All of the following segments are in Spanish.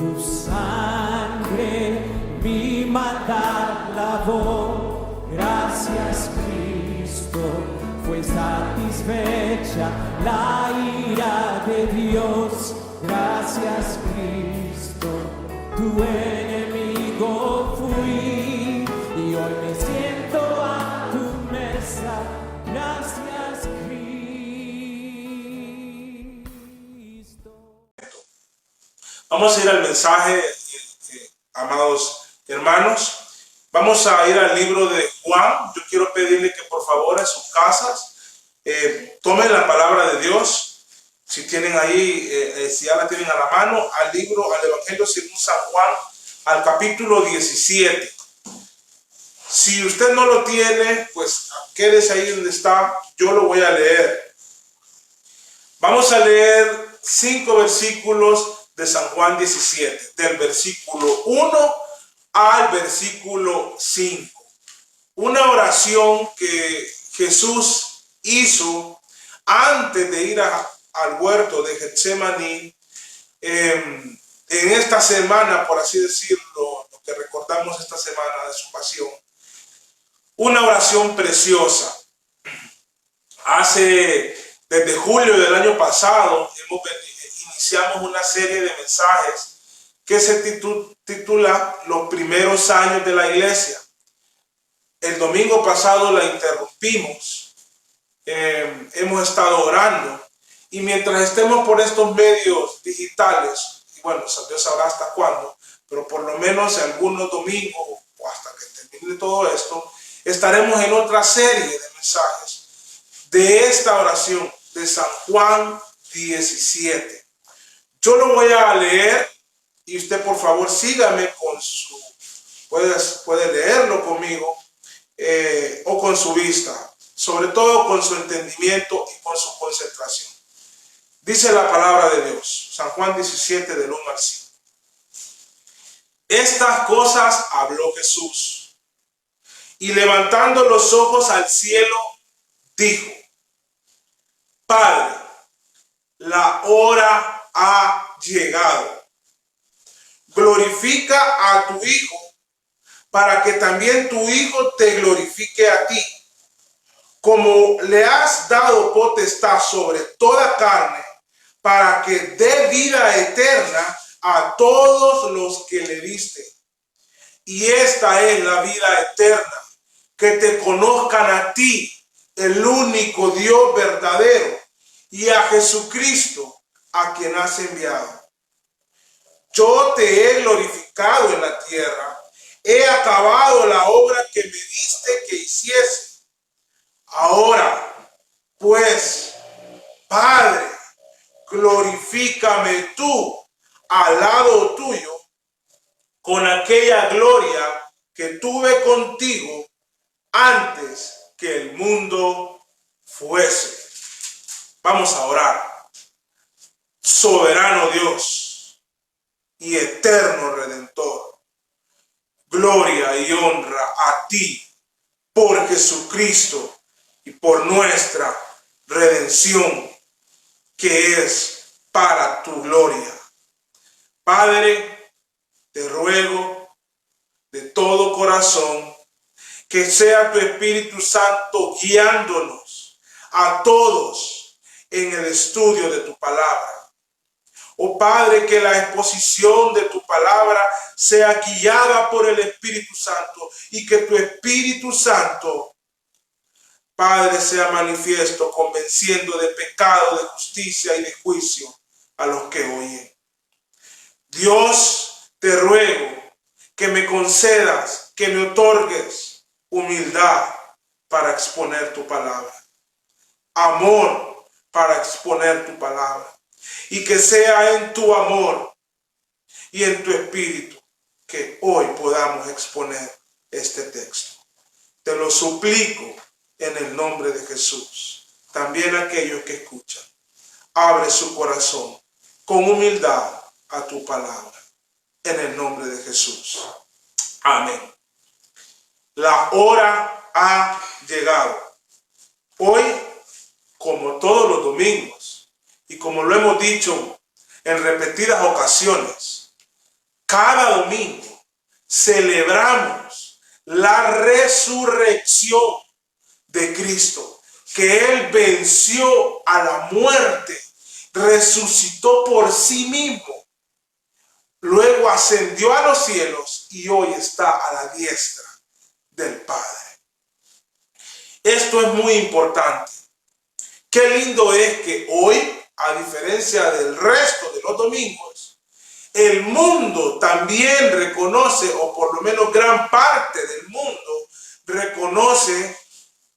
Tu sangre mi maldad lavó. Gracias, Cristo, fue satisfecha la ira de Dios. Gracias, Cristo, tu enemigo fui y hoy me siento a tu mesa. Gracias, Cristo. Vamos a ir al mensaje, amados hermanos. Vamos a ir al libro de Juan. Yo quiero pedirle que por favor en sus casas tomen la palabra de Dios. Si tienen ahí, si ya la tienen a la mano, al Evangelio según San Juan, al capítulo 17. Si usted no lo tiene, pues quédese ahí donde está. Yo lo voy a leer. Vamos a leer 5 versículos de San Juan 17, del versículo 1 al versículo 5. Una oración que Jesús hizo antes de ir al huerto de Getsemaní, en esta semana, por así decirlo, lo que recordamos esta semana de su pasión. Una oración preciosa. Desde julio del año pasado iniciamos una serie de mensajes que se titula Los primeros años de la iglesia. El domingo pasado la interrumpimos. Hemos estado orando y mientras estemos por estos medios digitales, y bueno, Dios sabrá hasta cuándo, pero por lo menos algunos domingos o hasta que termine todo esto, estaremos en otra serie de mensajes de esta oración de San Juan 17. Yo lo voy a leer y usted por favor sígame con puede leerlo conmigo o con su vista, sobre todo con su entendimiento y con su concentración. Dice la palabra de Dios, San Juan 17 del 1 al 5. Estas cosas habló Jesús y levantando los ojos al cielo dijo: Padre, la hora ha llegado. Glorifica a tu Hijo, para que también tu Hijo te glorifique a ti, como le has dado potestad sobre toda carne, para que dé vida eterna a todos los que le diste. Y esta es la vida eterna, que te conozcan a ti, el único Dios verdadero, y a Jesucristo, a quien has enviado. Yo te he glorificado en la tierra, he acabado la obra que me diste que hiciese. Ahora, pues, Padre, glorifícame tú al lado tuyo con aquella gloria que tuve contigo antes que el mundo fuese. Vamos a orar. Soberano Dios y eterno Redentor, gloria y honra a ti por Jesucristo y por nuestra redención, que es para tu gloria. Padre, te ruego de todo corazón que sea tu Espíritu Santo guiándonos a todos en el estudio de tu palabra. Oh Padre, que la exposición de tu palabra sea guiada por el Espíritu Santo y que tu Espíritu Santo, Padre, sea manifiesto, convenciendo de pecado, de justicia y de juicio a los que oyen. Dios, te ruego que me concedas, que me otorgues humildad para exponer tu palabra, amor para exponer tu palabra, y que sea en tu amor y en tu espíritu que hoy podamos exponer este texto. Te lo suplico en el nombre de Jesús. También aquellos que escuchan, abre su corazón con humildad a tu palabra, en el nombre de Jesús. Amén. La hora ha llegado. Hoy, como todos los domingos, y como lo hemos dicho en repetidas ocasiones, cada domingo celebramos la resurrección de Cristo, que Él venció a la muerte, resucitó por sí mismo, luego ascendió a los cielos y hoy está a la diestra del Padre. Esto es muy importante. Qué lindo es que hoy, a diferencia del resto de los domingos, el mundo también reconoce, o por lo menos gran parte del mundo reconoce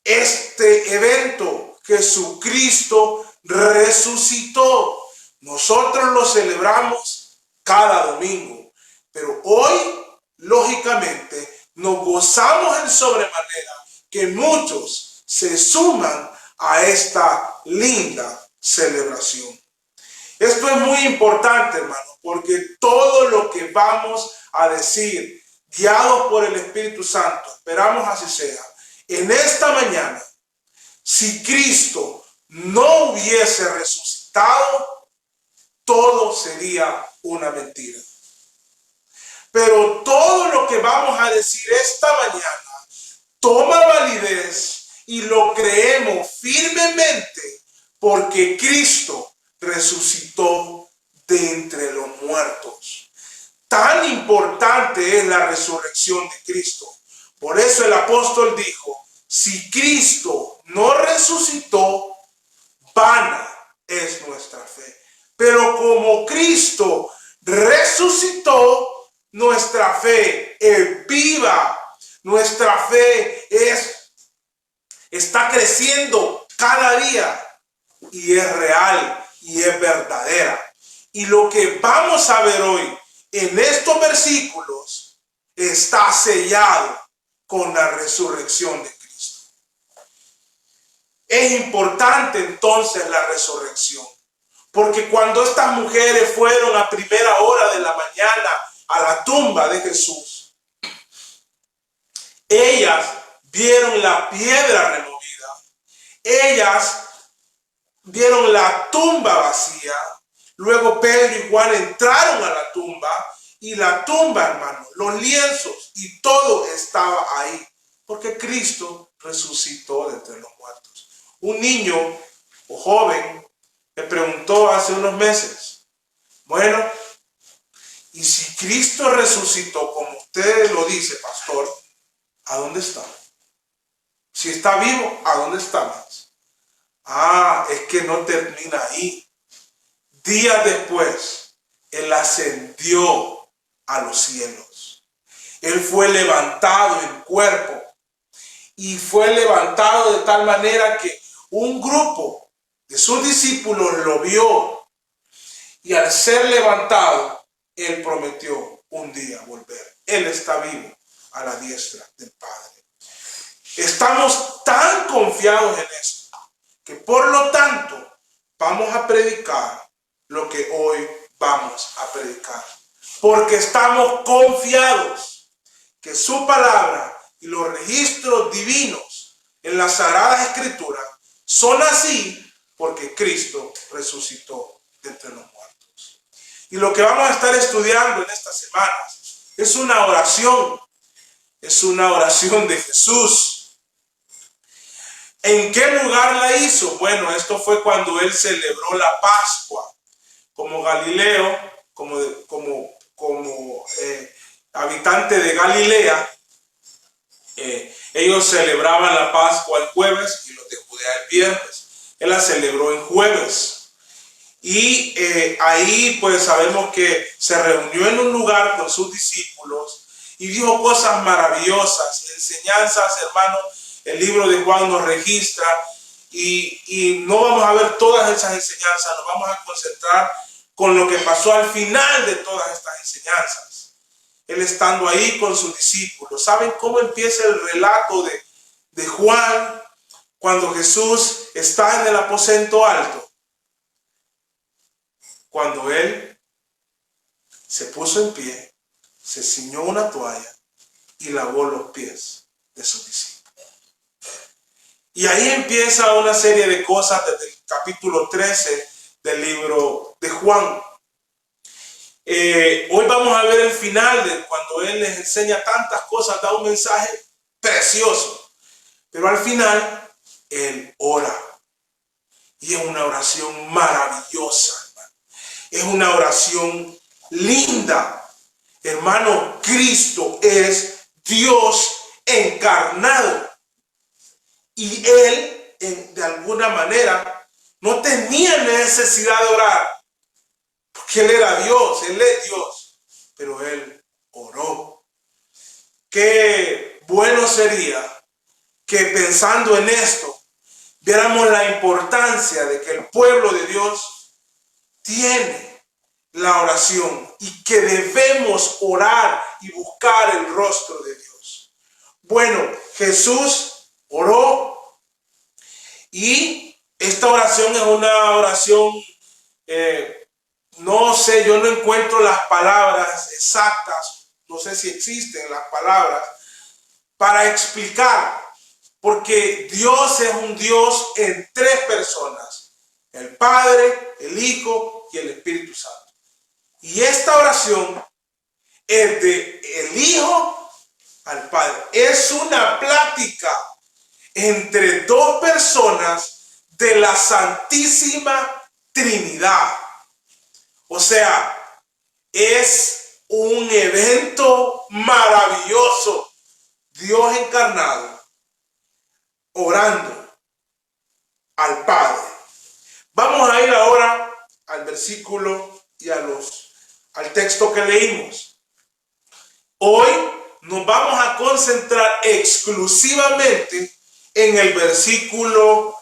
este evento. Jesucristo resucitó. Nosotros lo celebramos cada domingo, pero hoy, lógicamente, nos gozamos en sobremanera que muchos se suman a esta linda celebración. Esto es muy importante, hermano, porque todo lo que vamos a decir, guiados por el Espíritu Santo, esperamos así sea, en esta mañana, si Cristo no hubiese resucitado, todo sería una mentira. Pero todo lo que vamos a decir esta mañana toma validez y lo creemos firmemente porque Cristo resucitó de entre los muertos. Tan importante es la resurrección de Cristo. Por eso el apóstol dijo, si Cristo no resucitó, vana es nuestra fe. Pero como Cristo resucitó, nuestra fe es viva. Nuestra fe está creciendo cada día y es real y es verdadera. Y lo que vamos a ver hoy en estos versículos está sellado con la resurrección de Cristo. Es importante entonces la resurrección, porque cuando estas mujeres fueron a primera hora de la mañana a la tumba de Jesús, ellas vieron la piedra removida, ellas vieron la tumba vacía, luego Pedro y Juan entraron a la tumba y la tumba, hermano, los lienzos y todo estaba ahí, porque Cristo resucitó de entre los muertos. Un niño o joven me preguntó hace unos meses, bueno, y si Cristo resucitó como usted lo dice, pastor, ¿a dónde está? Si está vivo, ¿a dónde está más? Ah, es que no termina ahí. Días después, Él ascendió a los cielos. Él fue levantado en cuerpo y fue levantado de tal manera que un grupo de sus discípulos lo vio y al ser levantado, Él prometió un día volver. Él está vivo a la diestra del Padre. Estamos tan confiados en esto que por lo tanto vamos a predicar lo que hoy vamos a predicar. Porque estamos confiados que su palabra y los registros divinos en las Sagradas Escrituras son así porque Cristo resucitó de entre los muertos. Y lo que vamos a estar estudiando en estas semanas es una oración. Es una oración de Jesús. ¿En qué lugar la hizo? Bueno, esto fue cuando Él celebró la Pascua. Como Galileo, como habitante de Galilea, ellos celebraban la Pascua el jueves y los de Judea el viernes. Él la celebró en jueves. Y ahí pues sabemos que se reunió en un lugar con sus discípulos y dijo cosas maravillosas, enseñanzas, hermano. El libro de Juan nos registra y no vamos a ver todas esas enseñanzas, nos vamos a concentrar con lo que pasó al final de todas estas enseñanzas. Él estando ahí con sus discípulos. ¿Saben cómo empieza el relato de Juan cuando Jesús está en el aposento alto? Cuando Él se puso en pie, se ciñó una toalla y lavó los pies de sus discípulos. Y ahí empieza una serie de cosas desde el capítulo 13 del libro de Juan. Hoy vamos a ver el final de cuando Él les enseña tantas cosas, da un mensaje precioso. Pero al final, Él ora. Y es una oración maravillosa, hermano. Es una oración linda. Hermano, Cristo es Dios encarnado. Y Él, de alguna manera, no tenía necesidad de orar. Porque Él era Dios, Él es Dios. Pero Él oró. Qué bueno sería que pensando en esto, viéramos la importancia de que el pueblo de Dios tiene la oración y que debemos orar y buscar el rostro de Dios. Bueno, Jesús oró y esta oración es una oración, no sé, yo no encuentro las palabras exactas, no sé si existen las palabras para explicar. Porque Dios es un Dios en tres personas: el Padre, el Hijo y el Espíritu Santo. Y esta oración es de el Hijo al Padre. Es una plática entre dos personas de la Santísima Trinidad. O sea, es un evento maravilloso. Dios encarnado orando al Padre. Vamos a ir ahora al versículo y al texto que leímos. Hoy nos vamos a concentrar exclusivamente en el versículo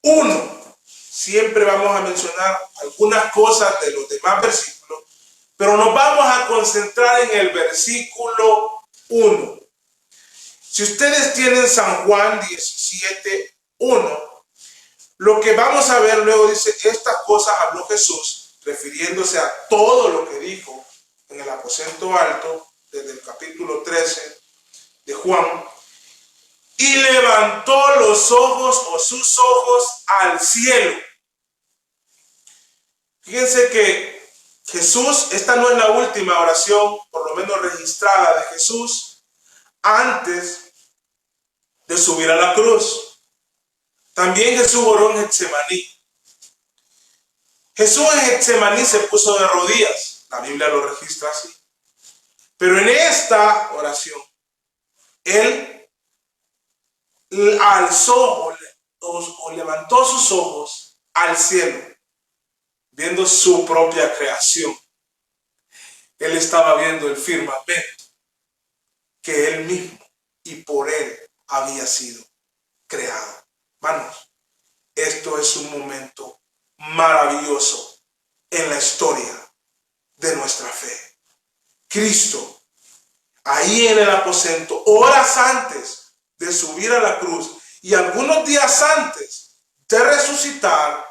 1. Siempre vamos a mencionar algunas cosas de los demás versículos, pero nos vamos a concentrar en el versículo 1. Si ustedes tienen San Juan 17:1, lo que vamos a ver luego dice: estas cosas habló Jesús, refiriéndose a todo lo que dijo en el aposento alto, desde el capítulo 13 de Juan, y levantó los ojos o sus ojos al cielo. Fíjense que Jesús, esta no es la última oración, por lo menos registrada, de Jesús antes de subir a la cruz. También Jesús oró en Getsemaní. Jesús en Getsemaní se puso de rodillas. La Biblia lo registra así. Pero en esta oración, Él alzó o levantó sus ojos al cielo, viendo su propia creación. Él estaba viendo el firmamento que Él mismo y por Él había sido creado. Hermanos, esto es un momento maravilloso en la historia de nuestra fe. Cristo, ahí en el aposento, horas antes de subir a la cruz y algunos días antes de resucitar,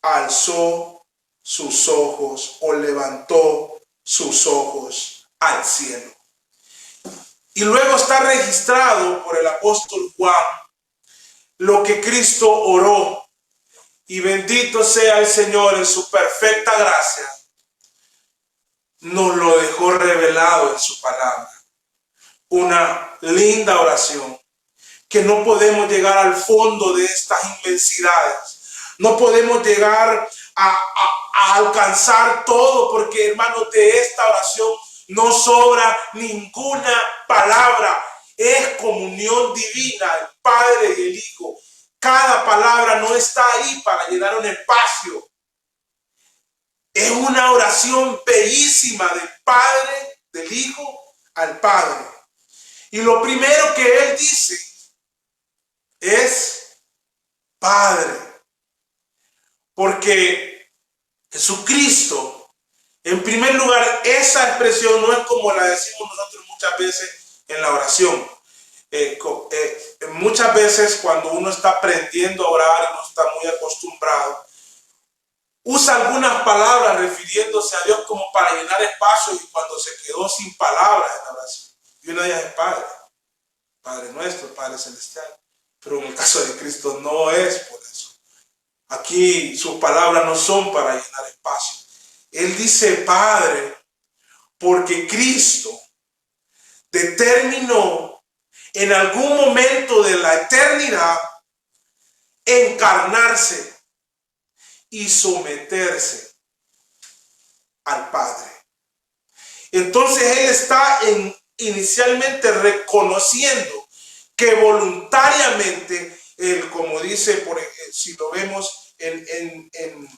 alzó sus ojos o levantó sus ojos al cielo. Y luego está registrado por el apóstol Juan lo que Cristo oró. Y bendito sea el Señor en su perfecta gracia. Nos lo dejó revelado en su palabra. Una linda oración que no podemos llegar al fondo de estas inmensidades. No podemos llegar a alcanzar todo, porque, hermanos, de esta oración no sobra ninguna palabra. Es comunión divina, el Padre y el Hijo. Cada palabra no está ahí para llenar un espacio. Es una oración bellísima del Padre, del Hijo al Padre. Y lo primero que Él dice es Padre. Porque Jesucristo, en primer lugar, esa expresión no es como la decimos nosotros muchas veces en la oración. Muchas veces cuando uno está aprendiendo a orar y no está muy acostumbrado, usa algunas palabras refiriéndose a Dios como para llenar espacios, y cuando se quedó sin palabras en la oración. Y una de ellas es Padre, Padre nuestro, Padre celestial. Pero en el caso de Cristo no es por eso. Aquí sus palabras no son para llenar espacio. Él dice Padre porque Cristo determinó en algún momento de la eternidad encarnarse y someterse al Padre. Entonces Él está inicialmente reconociendo que voluntariamente, Él, como dice, si lo vemos en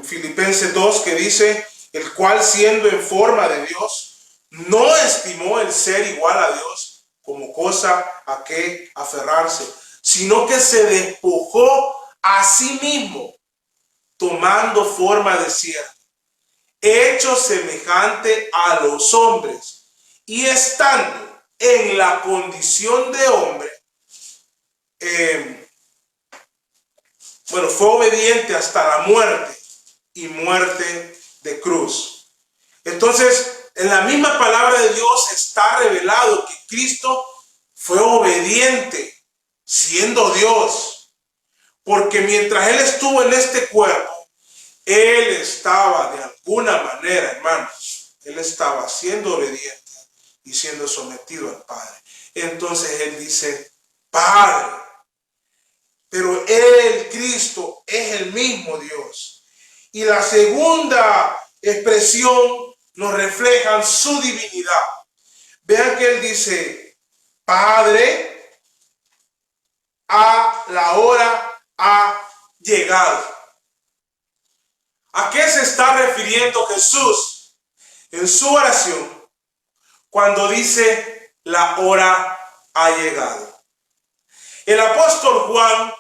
Filipenses 2, que dice, el cual siendo en forma de Dios, no estimó el ser igual a Dios como cosa a que aferrarse, sino que se despojó a sí mismo, tomando forma de siervo, hecho semejante a los hombres, y estando en la condición de hombre, fue obediente hasta la muerte y muerte de cruz. Entonces, en la misma palabra de Dios está revelado que Cristo fue obediente siendo Dios, porque mientras Él estuvo en este cuerpo, Él estaba de alguna manera, hermanos, Él estaba siendo obediente y siendo sometido al Padre. Entonces Él dice, Padre, pero Él, Cristo, es el mismo Dios. Y la segunda expresión nos refleja su divinidad. Vean que Él dice, Padre, la hora ha llegado. ¿A qué se está refiriendo Jesús en su oración cuando dice la hora ha llegado? El apóstol Juan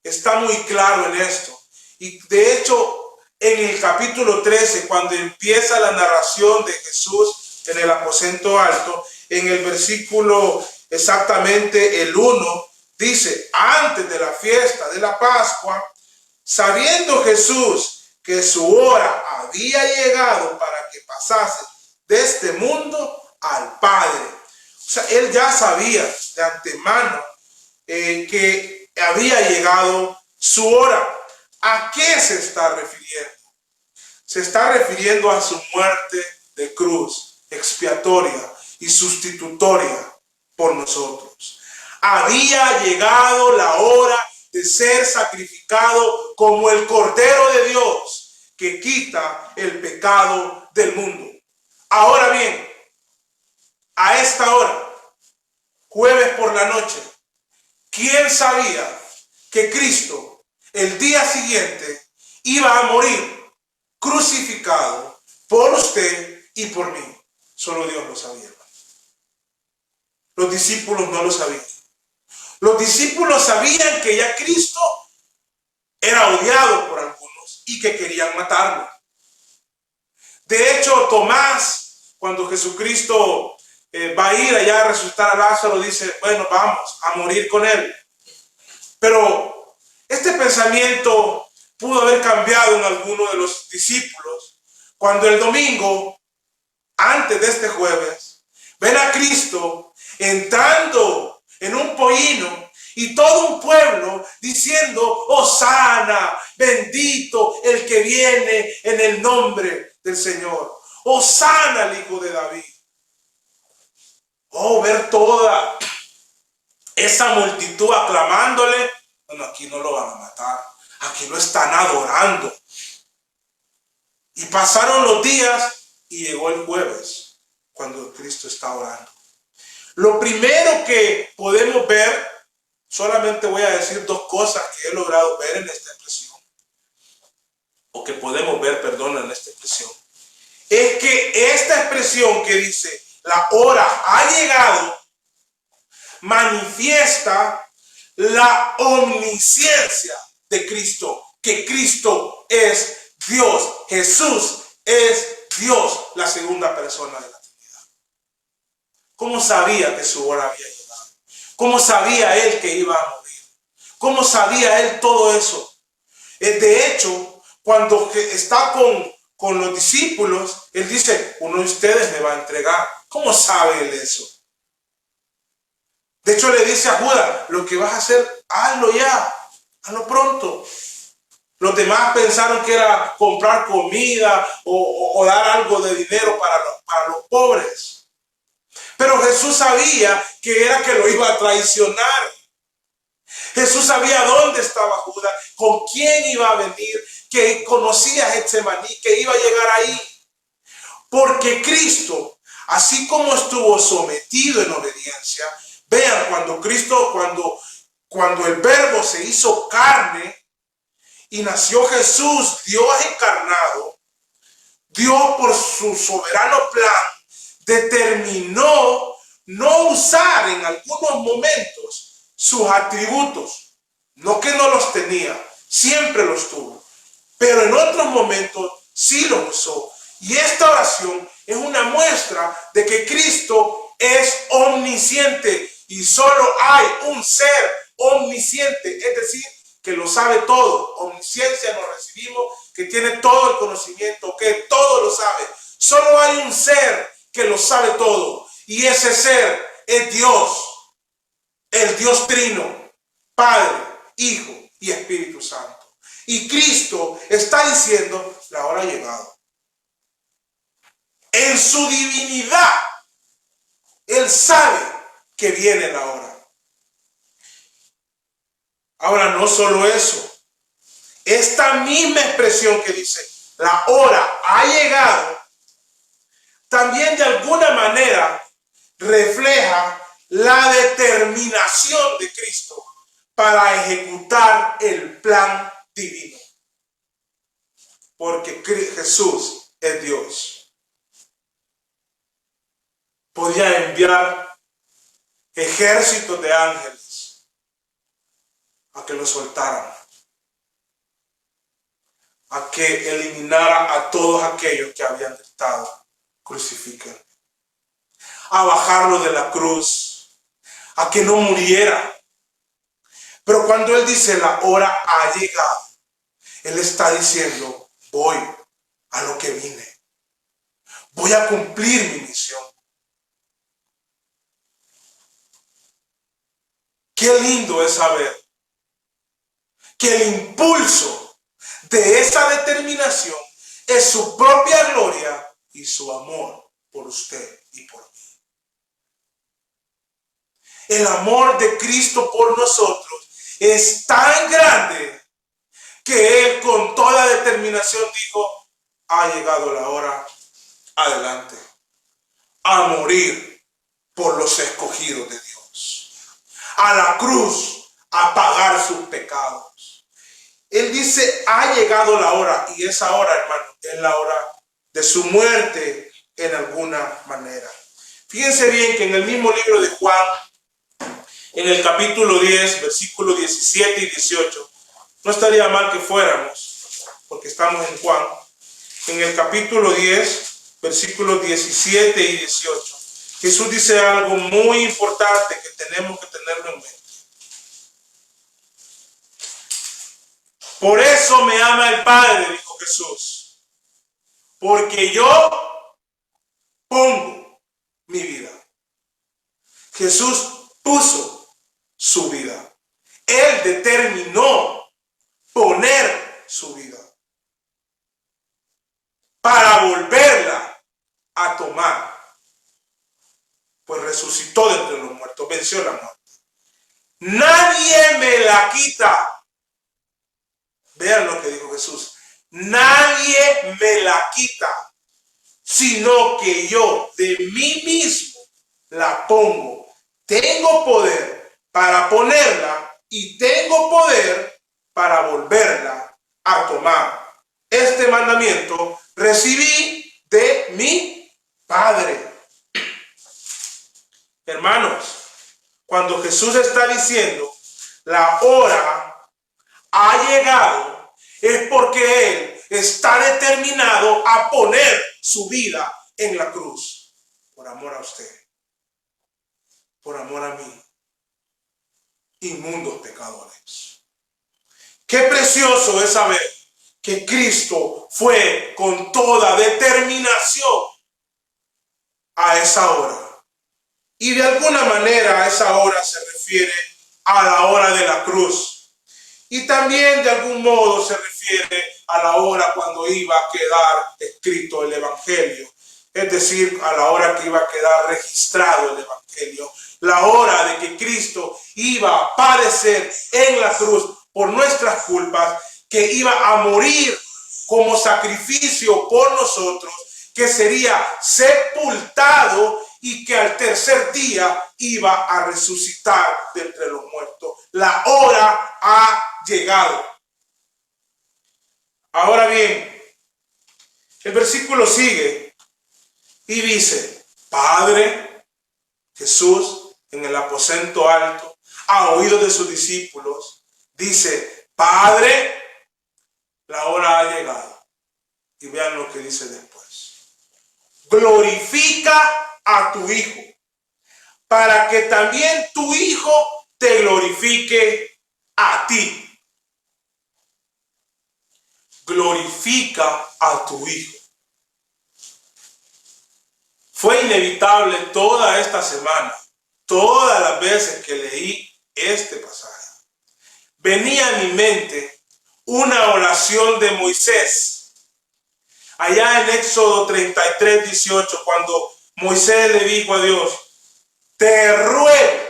está muy claro en esto. Y de hecho, en el capítulo 13, cuando empieza la narración de Jesús en el aposento alto, en el versículo exactamente el 1, dice, antes de la fiesta de la Pascua, sabiendo Jesús que su hora había llegado para que pasase de este mundo al Padre. O sea, Él ya sabía de antemano que había llegado su hora. ¿A qué se está refiriendo? Se está refiriendo a su muerte de cruz, expiatoria y sustitutoria por nosotros. Había llegado la hora de ser sacrificado como el Cordero de Dios que quita el pecado del mundo. Ahora bien, a esta hora, jueves por la noche, ¿quién sabía que Cristo el día siguiente iba a morir crucificado por usted y por mí? Solo Dios lo sabía. Los discípulos no lo sabían. Los discípulos sabían que ya Cristo era odiado por algunos y que querían matarlo. De hecho, Tomás, cuando Jesucristo va a ir allá a resucitar a Lázaro, dice, bueno, vamos a morir con él. Pero este pensamiento pudo haber cambiado en alguno de los discípulos cuando el domingo, antes de este jueves, ven a Cristo entrando en un pollino y todo un pueblo diciendo, Hosana, bendito el que viene en el nombre del Señor. Hosana al Hijo de David. Oh, ver toda esa multitud aclamándole. Bueno, aquí no lo van a matar. Aquí lo están adorando. Y pasaron los días y llegó el jueves, cuando Cristo está orando. Lo primero que podemos ver, solamente voy a decir dos cosas que he logrado ver en esta expresión, o que podemos ver, perdón, en esta expresión, es que esta expresión que dice, la hora ha llegado, manifiesta la omnisciencia de Cristo, que Cristo es Dios, Jesús es Dios, la segunda persona de la Trinidad. ¿Cómo sabía que su hora había llegado? ¿Cómo sabía él que iba a morir? ¿Cómo sabía él todo eso? De hecho, cuando está con los discípulos, él dice, uno de ustedes me va a entregar. ¿Cómo sabe él eso? De hecho, le dice a Judas, lo que vas a hacer, hazlo ya, hazlo pronto. Los demás pensaron que era comprar comida o dar algo de dinero para los pobres. Pero Jesús sabía que era que lo iba a traicionar. Jesús sabía dónde estaba Judas, con quién iba a venir, que conocía a Getsemaní, que iba a llegar ahí. Porque Cristo, así como estuvo sometido en obediencia, vean, cuando el Verbo se hizo carne y nació Jesús, Dios encarnado, Dios por su soberano plan determinó no usar en algunos momentos sus atributos. No que no los tenía, siempre los tuvo, pero en otros momentos sí los usó. Y esta oración es una muestra de que Cristo es omnisciente y solo hay un ser omnisciente, es decir, que lo sabe todo. Omnisciencia nos recibimos, que tiene todo el conocimiento, que todo lo sabe. Solo hay un ser que lo sabe todo, y ese ser es Dios, el Dios Trino, Padre, Hijo y Espíritu Santo. Y Cristo está diciendo, la hora ha llegado. En su divinidad, Él sabe que viene la hora. Ahora, no solo eso, esta misma expresión que dice, la hora ha llegado, también de alguna manera refleja la determinación de Cristo para ejecutar el plan divino. Porque Jesús es Dios. Podía enviar ejércitos de ángeles a que lo soltaran, a que eliminara a todos aquellos que habían gritado, crucifíquenme, a bajarlo de la cruz, a que no muriera. Pero cuando Él dice la hora ha llegado, Él está diciendo, voy a lo que vine, voy a cumplir mi misión. Qué lindo es saber que el impulso de esa determinación es su propia gloria y su amor por usted y por mí. El amor de Cristo por nosotros es tan grande que Él con toda determinación dijo, ha llegado la hora, adelante, a morir por los escogidos de Dios. A la cruz, a pagar sus pecados. Él dice, ha llegado la hora, y esa hora, hermano, es la hora de su muerte en alguna manera. Fíjense bien que en el mismo libro de Juan, en el capítulo 10, versículos 17 y 18, no estaría mal que fuéramos, porque estamos en Juan, en el capítulo 10, versículos 17 y 18. Jesús dice algo muy importante que tenemos que tenerlo en mente. Por eso me ama el Padre, dijo Jesús, porque yo pongo mi vida. Jesús puso su vida. Él determinó poner su vida para volverla a tomar. Pues resucitó de entre los muertos, venció la muerte. Nadie me la quita. Vean lo que dijo Jesús. Nadie me la quita, sino que yo de mí mismo la pongo. Tengo poder para ponerla y tengo poder para volverla a tomar. Este mandamiento recibí de mi Padre. Hermanos, cuando Jesús está diciendo la hora ha llegado, es porque Él está determinado a poner su vida en la cruz. Por amor a usted, por amor a mí, inmundos pecadores. Qué precioso es saber que Cristo fue con toda determinación a esa hora. Y de alguna manera esa hora se refiere a la hora de la cruz. Y también de algún modo se refiere a la hora cuando iba a quedar escrito el Evangelio. Es decir, a la hora que iba a quedar registrado el Evangelio. La hora de que Cristo iba a padecer en la cruz por nuestras culpas, que iba a morir como sacrificio por nosotros, que sería sepultado y que al tercer día iba a resucitar de entre los muertos. La hora ha llegado. Ahora bien, el versículo sigue y dice: Padre, Jesús en el aposento alto, a oídos de sus discípulos, dice: Padre, la hora ha llegado. Y vean lo que dice después: glorifica a tu Hijo, para que también tu Hijo te glorifique a ti. Glorifica a tu Hijo. Fue inevitable toda esta semana, todas las veces que leí este pasaje, venía a mi mente una oración de Moisés, allá en Éxodo 33, 18, cuando Moisés le dijo a Dios: te ruego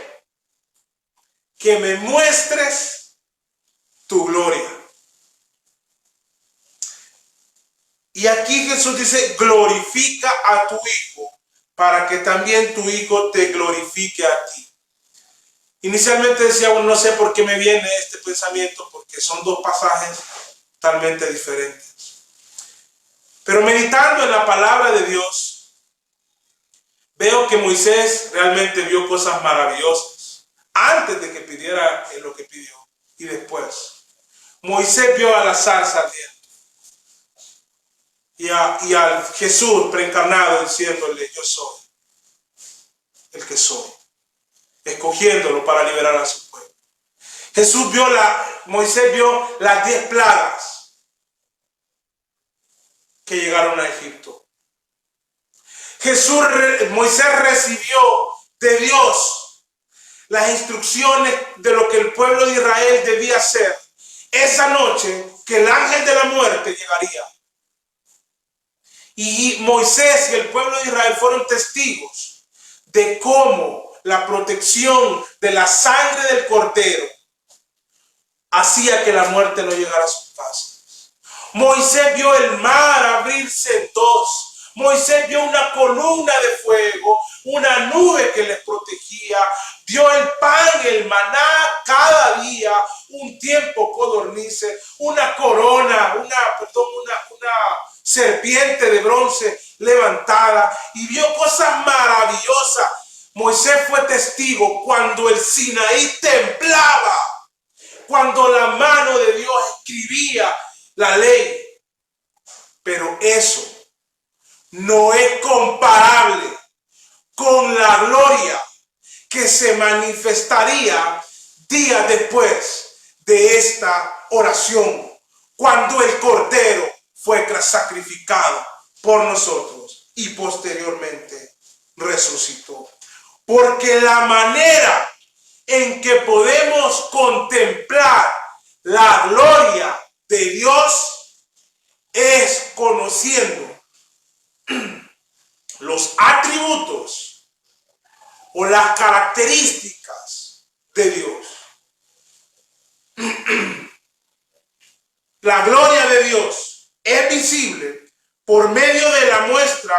que me muestres tu gloria. Y aquí Jesús dice: glorifica a tu Hijo, para que también tu Hijo te glorifique a ti. Inicialmente decía, bueno, no sé por qué me viene este pensamiento, porque son dos pasajes totalmente diferentes. Pero meditando en la palabra de Dios, veo que Moisés realmente vio cosas maravillosas antes de que pidiera lo que pidió y después. Moisés vio a la zarza ardiente y al Jesús preencarnado diciéndole: yo soy el que soy, escogiéndolo para liberar a su pueblo. Moisés vio las 10 plagas que llegaron a Egipto. Moisés recibió de Dios las instrucciones de lo que el pueblo de Israel debía hacer esa noche, que el ángel de la muerte llegaría. Y Moisés y el pueblo de Israel fueron testigos de cómo la protección de la sangre del cordero hacía que la muerte no llegara a sus casas. Moisés vio el mar abrirse en dos. Moisés vio una columna de fuego, una nube que les protegía. Vio el pan, el maná cada día, un tiempo codornices, una corona, una serpiente de bronce levantada, y vio cosas maravillosas. Moisés fue testigo cuando el Sinaí temblaba, cuando la mano de Dios escribía la ley. Pero eso no es comparable con la gloria que se manifestaría días después de esta oración, cuando el Cordero fue sacrificado por nosotros y posteriormente resucitó. Porque la manera en que podemos contemplar la gloria de Dios es conociendo los atributos o las características de Dios. La gloria de Dios es visible por medio de la muestra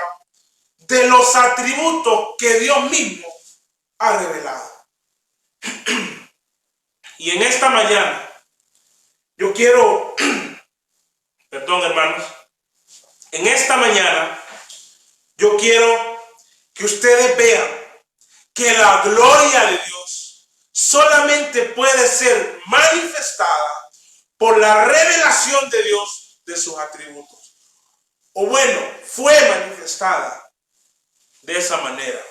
de los atributos que Dios mismo ha revelado. Y en esta mañana yo quiero, perdón hermanos, en esta mañana yo quiero que ustedes vean que la gloria de Dios solamente puede ser manifestada por la revelación de Dios de sus atributos. O bueno, fue manifestada de esa manera.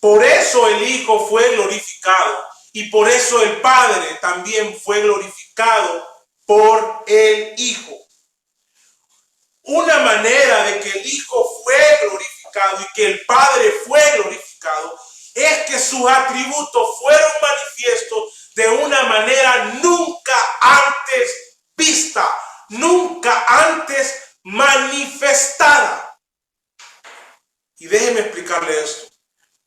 Por eso el Hijo fue glorificado y por eso el Padre también fue glorificado por el Hijo. Una manera de que el Hijo fue glorificado y que el Padre fue glorificado es que sus atributos fueron manifiestos de una manera nunca antes vista, nunca antes manifestada. Y déjeme explicarle esto.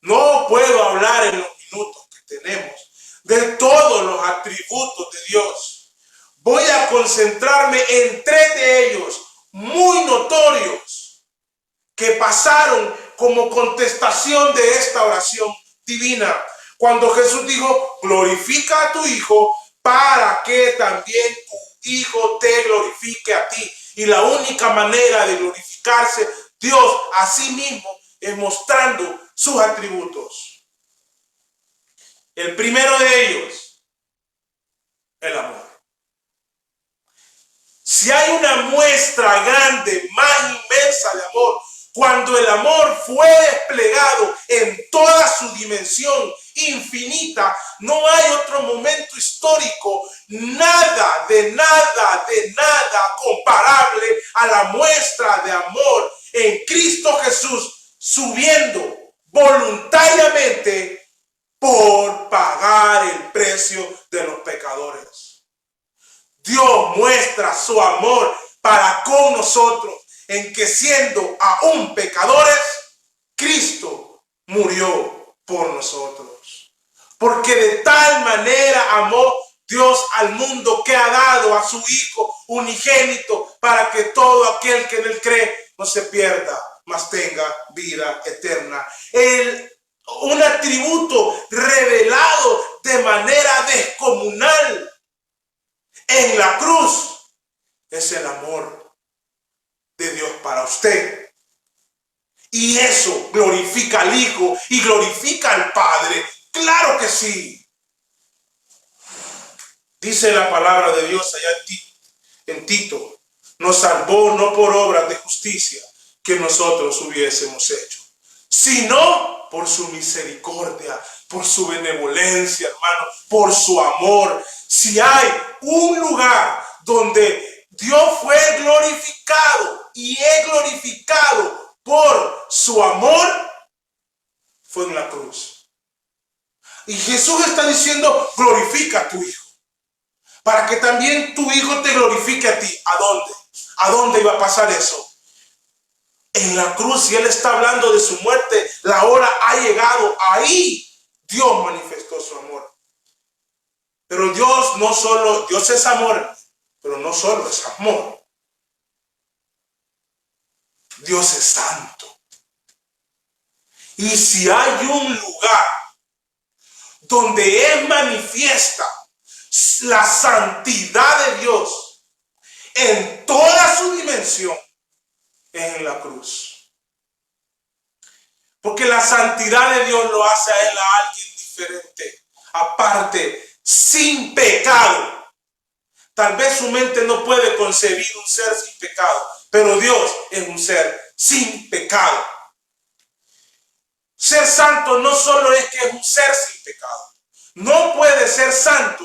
No puedo hablar en los minutos que tenemos de todos los atributos de Dios. Voy a concentrarme en 3 de ellos muy notorios que pasaron como contestación de esta oración divina. Cuando Jesús dijo, glorifica a tu Hijo para que también tu Hijo te glorifique a ti. Y la única manera de glorificarse Dios a sí mismo es mostrando sus atributos. El primero de ellos, el amor. Si hay una muestra grande, más inmensa de amor, cuando el amor fue desplegado en toda su dimensión infinita, no hay otro momento histórico, nada comparable a la muestra de amor en Cristo Jesús, subiendo voluntariamente por pagar el precio de los pecadores. Dios muestra su amor para con nosotros en que siendo aún pecadores, Cristo murió por nosotros. Porque de tal manera amó Dios al mundo que ha dado a su Hijo unigénito para que todo aquel que en él cree no se pierda, mas tenga vida eterna. Un atributo revelado de manera descomunal en la cruz es el amor de Dios para usted. Y eso glorifica al Hijo y glorifica al Padre. Claro que sí. Dice la palabra de Dios allá en Tito, nos salvó no por obras de justicia que nosotros hubiésemos hecho, sino por su misericordia, por su benevolencia, hermano, por su amor. Si hay un lugar donde Dios fue glorificado y es glorificado por su amor, fue en la cruz. Y Jesús está diciendo, glorifica a tu Hijo, para que también tu Hijo te glorifique a ti. ¿A dónde? ¿A dónde iba a pasar eso? En la cruz. Y Él está hablando de su muerte, la hora ha llegado. Ahí Dios manifestó su amor. Pero Dios no solo, Dios es amor, pero no solo es amor. Dios es santo. Y si hay un lugar donde Él manifiesta la santidad de Dios en toda su dimensión, es en la cruz. Porque la santidad de Dios lo hace a Él a alguien diferente, aparte, sin pecado. Tal vez su mente no puede concebir un ser sin pecado, pero Dios es un ser sin pecado. Ser santo no solo es que es un ser sin pecado. No puede ser santo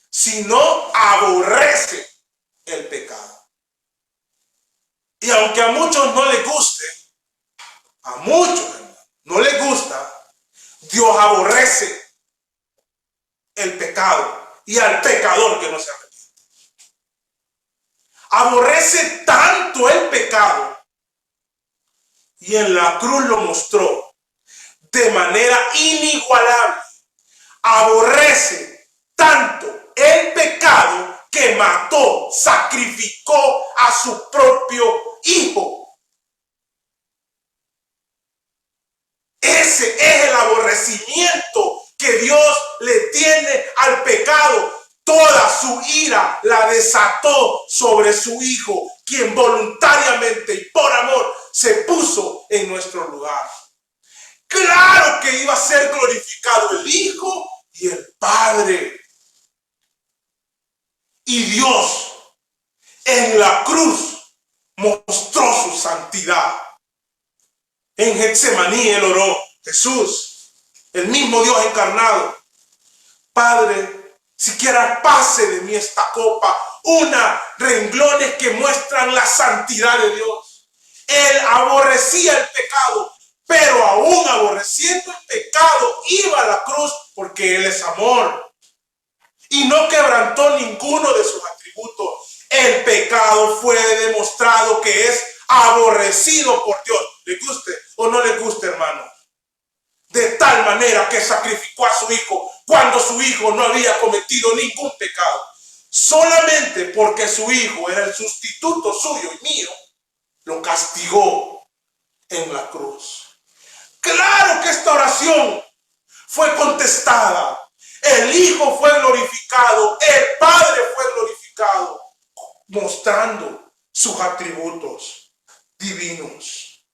si no aborrece el pecado. Y aunque a muchos no les guste, a muchos no les gusta, Dios aborrece el pecado y al pecador que no se arrepiente. Aborrece tanto el pecado y en la cruz lo mostró de manera inigualable. Aborrece tanto el pecado que mató, sacrificó a su propio Hijo. Ese es el aborrecimiento que Dios le tiene al pecado. Toda su ira la desató sobre su Hijo, quien voluntariamente y por amor se puso en nuestro lugar. Claro que iba a ser glorificado el Hijo y el Padre. Y Dios en la cruz mostró su santidad. En Getsemaní Él oró, Jesús, el mismo Dios encarnado: Padre, siquiera pase de mí esta copa. Renglones que muestran la santidad de Dios. Él aborrecía el pecado, pero aún aborreciendo el pecado, iba a la cruz porque Él es amor. y no quebrantó ninguno de sus atributos. El pecado fue demostrado que es aborrecido por Dios. ¿Le guste o no le guste, hermano? De tal manera que sacrificó a su hijo cuando su hijo no había cometido ningún pecado. Solamente porque su hijo era el sustituto suyo y mío, lo castigó en la cruz. Claro que esta oración fue contestada. El Hijo fue glorificado, el Padre fue glorificado, mostrando sus atributos divinos.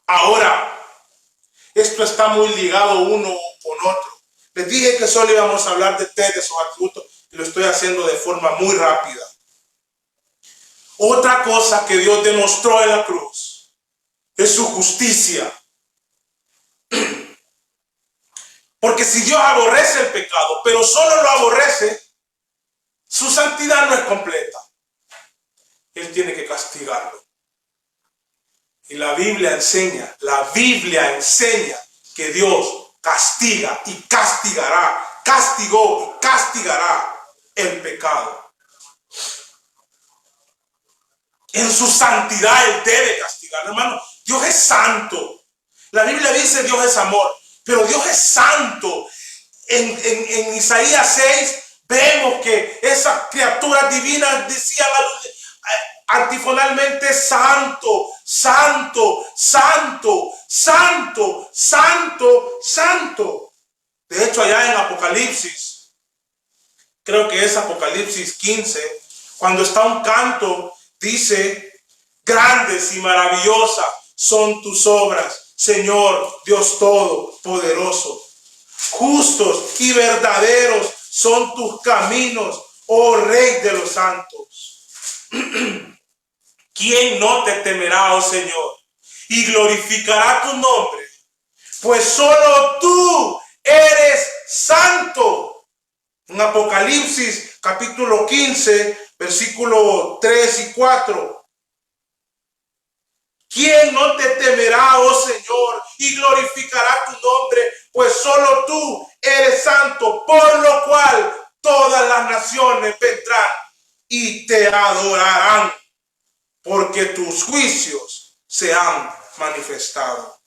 Ahora, esto está muy ligado uno con otro. Les dije que solo íbamos a hablar de tres de sus atributos y lo estoy haciendo de forma muy rápida. Otra cosa que Dios demostró en la cruz es su justicia. Porque si Dios aborrece el pecado, pero solo lo aborrece, su santidad no es completa. Él tiene que castigarlo. Y la Biblia enseña que Dios castiga y castigará, castigó y castigará el pecado. En su santidad Él debe castigar, hermano. Dios es santo. La Biblia dice Dios es amor, pero Dios es santo. En Isaías 6 vemos que esas criaturas divinas decían antifonalmente: santo, santo, santo, santo, santo, santo. De hecho, allá en Apocalipsis, creo que es Apocalipsis 15, cuando está un canto, dice: grandes y maravillosas son tus obras, Señor Dios Todopoderoso. Justos y verdaderos son tus caminos, oh Rey de los santos. ¿Quién no te temerá, oh Señor, y glorificará tu nombre? Pues solo tú eres santo. En Apocalipsis capítulo 15, versículo 3 y 4. ¿Quién no te temerá, oh Señor, y glorificará tu nombre? Pues solo tú eres santo, por lo cual todas las naciones vendrán y te adorarán, porque tus juicios se han manifestado.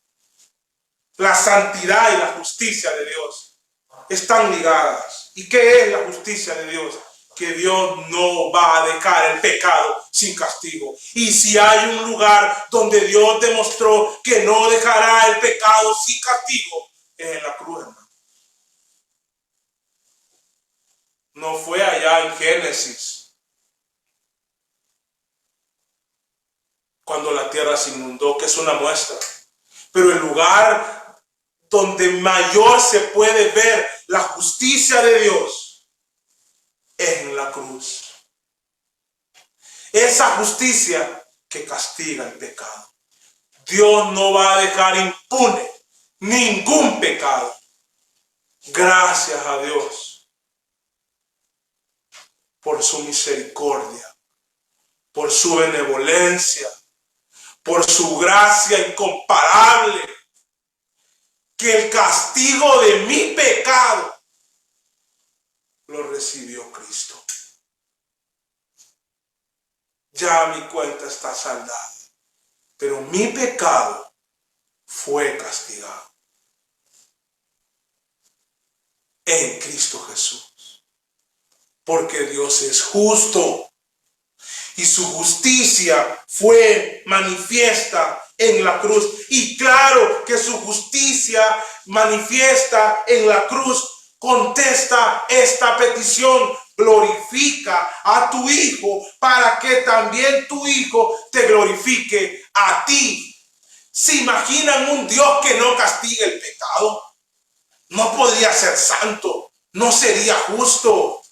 La santidad y la justicia de Dios están ligadas. ¿Y qué es la justicia de Dios? Que Dios no va a dejar el pecado sin castigo. Y si hay un lugar donde Dios demostró que no dejará el pecado sin castigo, es en la cruz, hermano. No fue allá en Génesis, cuando la tierra se inundó, que es una muestra. Pero el lugar donde mayor se puede ver la justicia de Dios es en la cruz. Esa justicia que castiga el pecado. Dios no va a dejar impune ningún pecado. Gracias a Dios por su misericordia, por su benevolencia, por su gracia incomparable, que el castigo de mi pecado lo recibió Cristo. Ya mi cuenta está saldada, pero mi pecado fue castigado en Cristo Jesús, porque Dios es justo y su justicia fue manifiesta en la cruz. Y claro que su justicia manifiesta en la cruz contesta esta petición: glorifica a tu Hijo para que también tu Hijo te glorifique a ti. ¿Se imaginan un Dios que no castigue el pecado? No podría ser santo, no sería justo.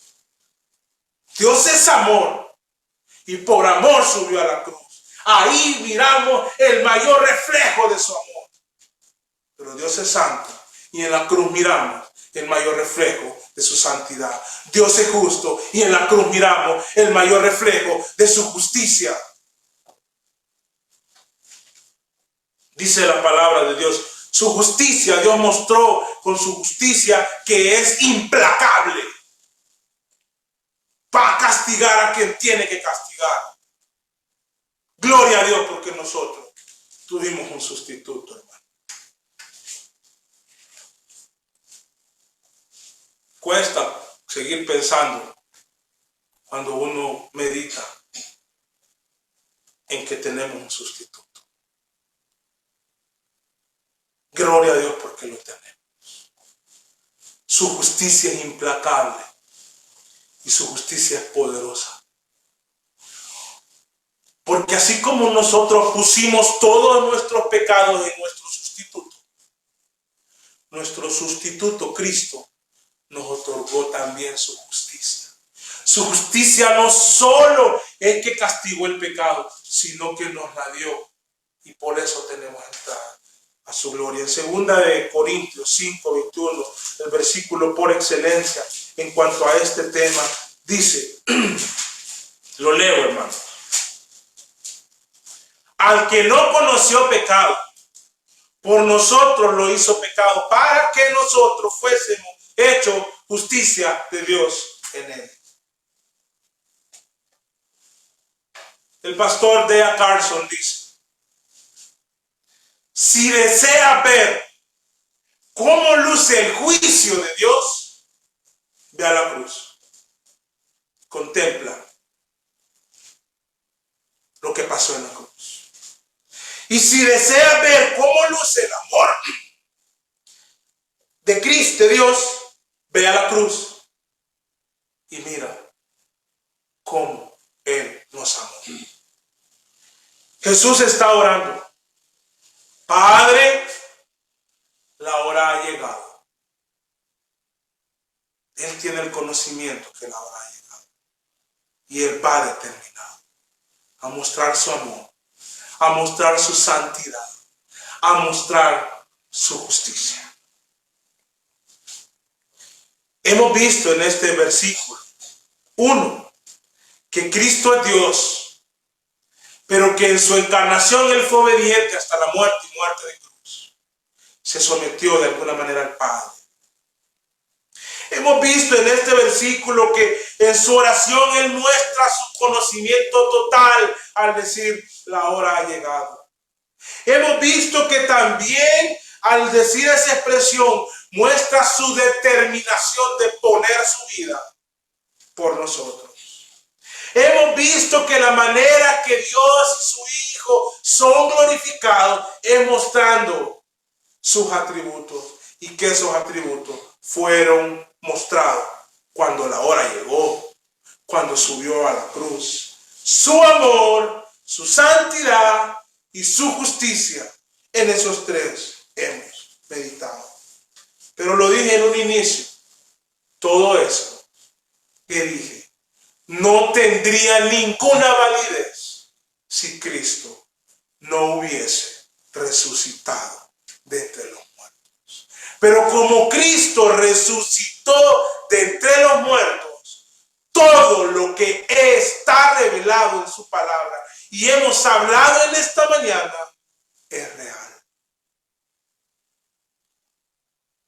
Dios es amor y por amor subió a la cruz. Ahí miramos el mayor reflejo de su amor. Pero Dios es santo y en la cruz miramos el mayor reflejo de su santidad. Dios es justo y en la cruz miramos el mayor reflejo de su justicia. Dice la palabra de Dios, su justicia, Dios mostró con su justicia que es implacable. va a castigar a quien tiene que castigar. Gloria a Dios porque nosotros tuvimos un sustituto, hermano. Cuesta seguir pensando cuando uno medita en que tenemos un sustituto. Gloria a Dios porque lo tenemos. Su justicia es implacable y su justicia es poderosa. Porque así como nosotros pusimos todos nuestros pecados en nuestro sustituto Cristo nos otorgó también su justicia. Su justicia no solo es que castigó el pecado, sino que nos la dio. Y por eso tenemos entrada a su gloria. En segunda de Corintios 5:21, el versículo por excelencia en cuanto a este tema, dice, lo leo, hermano. Al que no conoció pecado, por nosotros lo hizo pecado, para que nosotros fuésemos hechos justicia de Dios en él. El pastor D.A. Carson dice, si desea ver cómo luce el juicio de Dios, ve a la cruz. Contempla lo que pasó en la cruz. Y si desea ver cómo luce el amor de Cristo, de Dios, ve a la cruz y mira cómo Él nos amó. Jesús está orando. Padre, la hora ha llegado. Él tiene el conocimiento que la hora ha llegado. Y Él va determinado a mostrar su amor, a mostrar su santidad, a mostrar su justicia. Hemos visto en este versículo, uno, que Cristo es Dios, pero que en su encarnación Él fue obediente hasta la muerte y muerte de cruz. Se sometió de alguna manera al Padre. Hemos visto en este versículo que en su oración Él muestra su conocimiento total al decir, la hora ha llegado. Hemos visto que también al decir esa expresión muestra su determinación de poner su vida por nosotros. Hemos visto que la manera que Dios y su Hijo son glorificados es mostrando sus atributos y que esos atributos fueron mostrados cuando la hora llegó, cuando subió a la cruz. Su amor, su santidad y su justicia, en esos tres hemos meditado. Pero lo dije en un inicio, todo eso que dije no tendría ninguna validez si Cristo no hubiese resucitado de entre los muertos. Pero como Cristo resucitó de entre los muertos, todo lo que está revelado en su palabra y hemos hablado en esta mañana es real.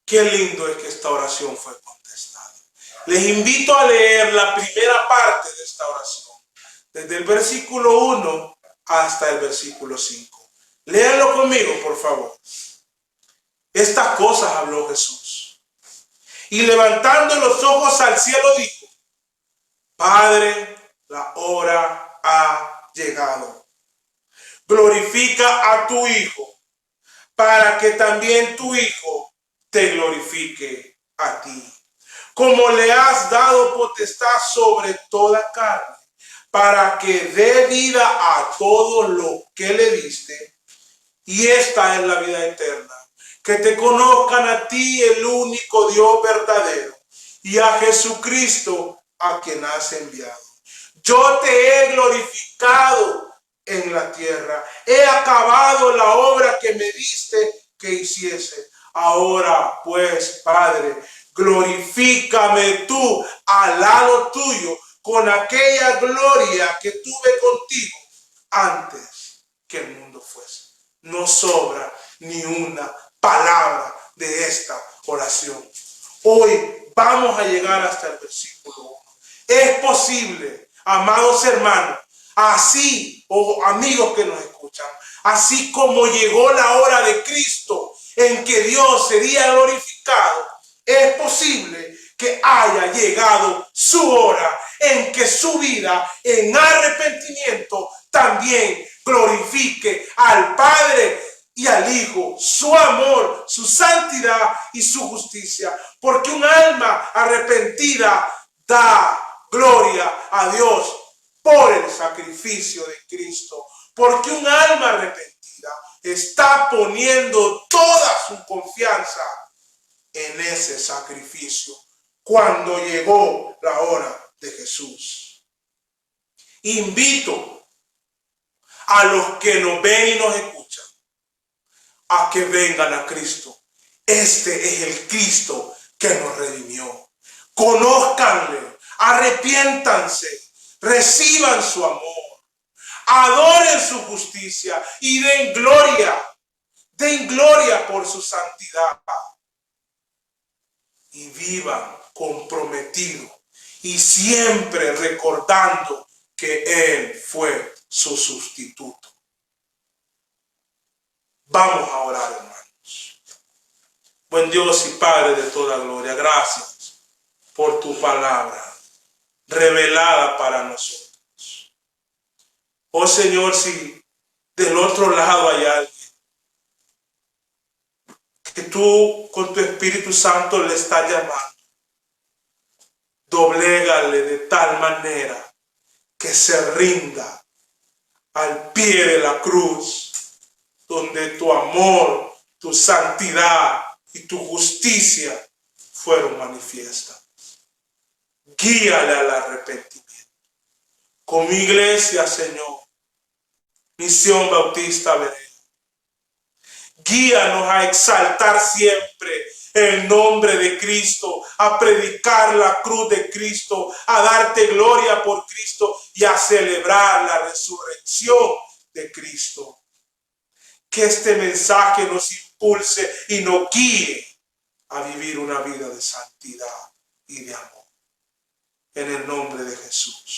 Qué lindo es que esta oración fue contestada. Les invito a leer la primera parte de esta oración, desde el versículo 1 hasta el versículo 5. Léanlo conmigo, por favor. Estas cosas habló Jesús. Y levantando los ojos al cielo dijo, Padre, la hora ha llegado. Glorifica a tu Hijo, para que también tu Hijo te glorifique a ti. Como le has dado potestad sobre toda carne, para que dé vida a todo lo que le diste. Y esta es la vida eterna, que te conozcan a ti, el único Dios verdadero, y a Jesucristo, a quien has enviado. Yo te he glorificado en la tierra. He acabado la obra que me diste que hiciese. Ahora, pues, Padre, glorifícame tú al lado tuyo con aquella gloria que tuve contigo antes que el mundo fuese. No sobra ni una palabra de esta oración. Hoy vamos a llegar hasta el versículo 1. Es posible, amados hermanos, así, o amigos que nos escuchan, así como llegó la hora de Cristo en que Dios sería glorificado, es posible que haya llegado su hora en que su vida en arrepentimiento también glorifique al Padre y al Hijo, su amor, su santidad y su justicia. Porque un alma arrepentida da gloria a Dios por el sacrificio de Cristo. Porque un alma arrepentida está poniendo toda su confianza en ese sacrificio cuando llegó la hora de Jesús. Invito a los que nos ven y nos escuchan a que vengan a Cristo. Este es el Cristo que nos redimió. Conózcanle, arrepiéntanse, reciban su amor, adoren su justicia y den gloria por su santidad. Y vivan comprometidos y siempre recordando que Él fue su sustituto. Vamos a orar, hermanos. Buen Dios y Padre de toda gloria, gracias por tu palabra revelada para nosotros. Oh Señor, si del otro lado hay alguien que tú con tu Espíritu Santo le estás llamando, doblégale de tal manera que se rinda al pie de la cruz, donde tu amor, tu santidad y tu justicia fueron manifiestas. Guíale al arrepentimiento. Con mi iglesia, Señor, Misión Bautista Berea, guíanos a exaltar siempre el nombre de Cristo, a predicar la cruz de Cristo, a darte gloria por Cristo y a celebrar la resurrección de Cristo. Que este mensaje nos impulse y nos guíe a vivir una vida de santidad y de amor. En el nombre de Jesús.